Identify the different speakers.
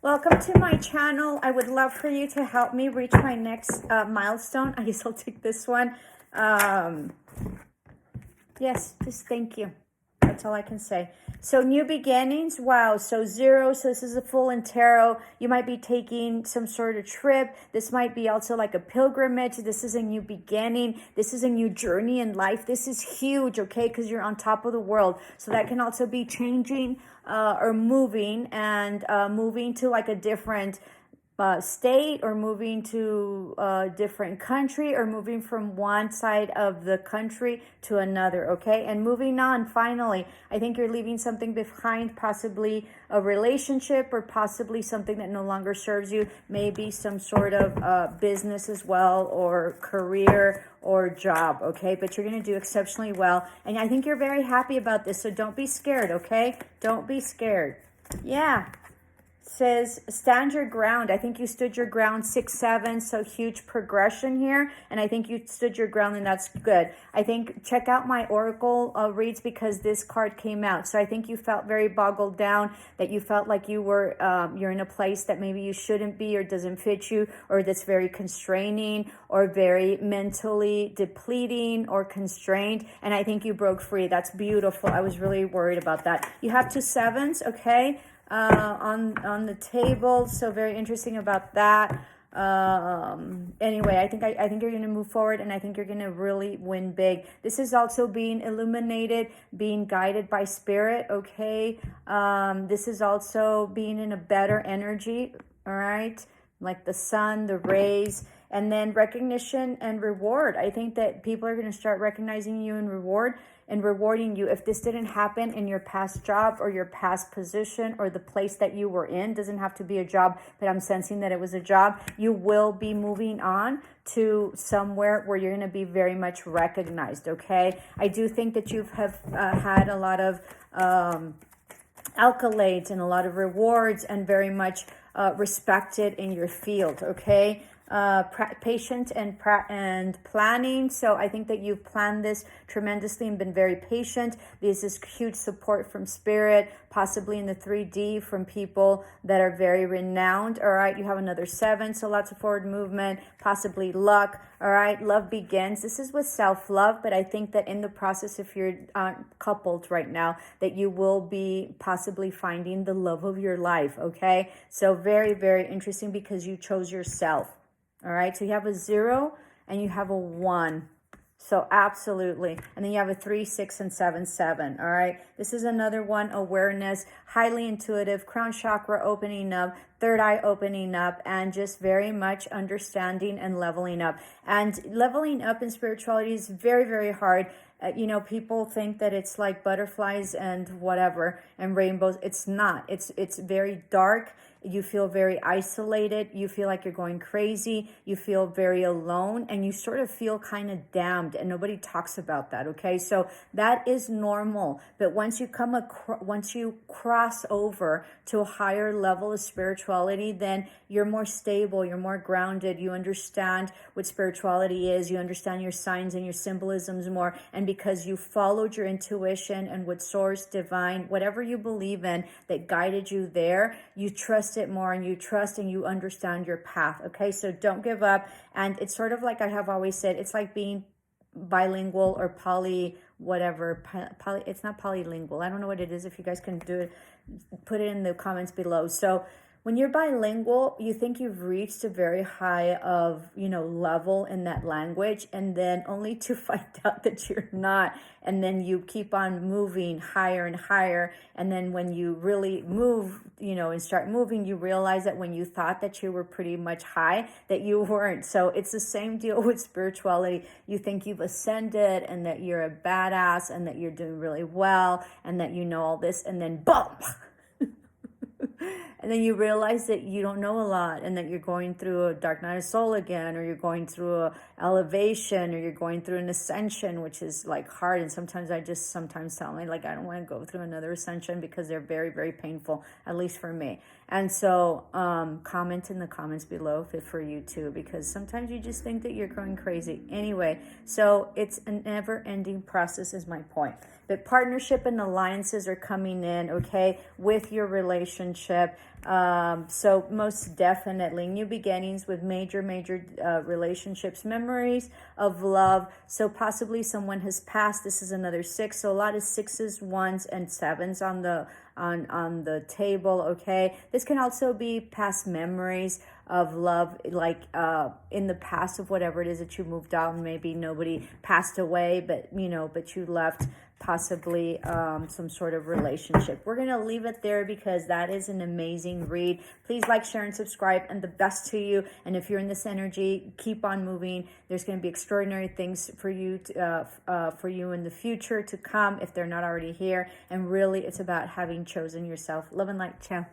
Speaker 1: Welcome to my channel. I would love for you to help me reach my next milestone. I guess I'll take this one. Yes, just thank you. That's all I can say. So new beginnings, wow. So zero, so this is a full in tarot. You might be taking some sort of trip. This might be also like a pilgrimage. This is a new beginning. This is a new journey in life. This is huge, okay? Because you're on top of the world. So that can also be changing or moving and moving to like a different state, or moving to a different country, or moving from one side of the country to another, okay? And moving on, finally, I think you're leaving something behind, possibly a relationship, or possibly something that no longer serves you, maybe some sort of business as well, or career or job, okay? But you're going to do exceptionally well, and I think you're very happy about this, so don't be scared, okay? Don't be scared. Yeah. Says stand your ground. I think you stood your ground 6-7, so huge progression here, and I think you stood your ground, and that's good. I think check out my oracle reads, because this card came out. So I think you felt very boggled down, that you felt like you were you're in a place that maybe you shouldn't be, or doesn't fit you, or that's very constraining, or very mentally depleting or constrained, and I think you broke free. That's beautiful. I was really worried about that. You have 2 7s, okay, on the table, so very interesting about that. Anyway, I think you're going to move forward, and I think you're going to really win big. This is also being illuminated, being guided by spirit, okay? This is also being in a better energy, all right? Like the sun, the rays, and then recognition and reward. I think that people are going to start recognizing you and rewarding you. If this didn't happen in your past job, or your past position, or the place that you were in, doesn't have to be a job, but I'm sensing that it was a job, you will be moving on to somewhere where you're going to be very much recognized, okay? I do think that you have had a lot of accolades and a lot of rewards, and very much respected in your field, okay? Patient and planning. So I think that you've planned this tremendously and been very patient. This is huge support from spirit, possibly in the 3D from people that are very renowned. All right, you have another 7, so lots of forward movement, possibly luck. All right, love begins. This is with self-love, but I think that in the process, if you're coupled right now, that you will be possibly finding the love of your life, okay? So very, very interesting, because you chose yourself. All right, so you have a 0 and you have a 1. So absolutely. And then you have a 3, 6, and 7, 7. All right, this is another one, awareness, highly intuitive, crown chakra opening up, third eye opening up, and just very much understanding and leveling up. And leveling up in spirituality is very, very hard. You know, people think that it's like butterflies and whatever and rainbows. It's not. It's very dark. You feel very isolated. You feel like you're going crazy. You feel very alone, and you sort of feel kind of damned, and nobody talks about that, okay? So that is normal. But once you cross over to a higher level of spirituality, then you're more stable, you're more grounded, you understand what spirituality is, you understand your signs and your symbolisms more, and because you followed your intuition and what source, divine, whatever you believe in that guided you there, you trust it more, and you trust and you understand your path, okay? So don't give up. And it's sort of like I have always said, it's like being bilingual or whatever, it's not polylingual. I don't know what it is. If you guys can do it, put it in the comments below. So when you're bilingual, you think you've reached a very high of, level in that language, and then only to find out that you're not. And then you keep on moving higher and higher. And then when you really move, and start moving, you realize that when you thought that you were pretty much high, that you weren't. So it's the same deal with spirituality. You think you've ascended, and that you're a badass, and that you're doing really well, and that you know all this, and then boom! And then you realize that you don't know a lot, and that you're going through a dark night of soul again, or you're going through a elevation, or you're going through an ascension, which is like hard. And sometimes I tell me, like, I don't want to go through another ascension, because they're very, very painful, at least for me. And so comment in the comments below if it's for you too, because sometimes you just think that you're going crazy. Anyway, so it's a never-ending process is my point. But partnership and alliances are coming in, okay, with your relationship. So most definitely new beginnings with major relationships, memories of love. So possibly someone has passed. This is another six, so a lot of sixes, ones, and sevens on the table. Okay, this can also be past memories of love, like in the past of whatever it is that you moved on. Maybe nobody passed away, but but you left possibly some sort of relationship. We're gonna leave it there because that is an amazing read. Please like, share, and subscribe, and the best to you. And if you're in this energy, keep on moving. There's going to be extraordinary things for you for you in the future to come if they're not already here. And really, it's about having chosen yourself. Love and light. Ciao.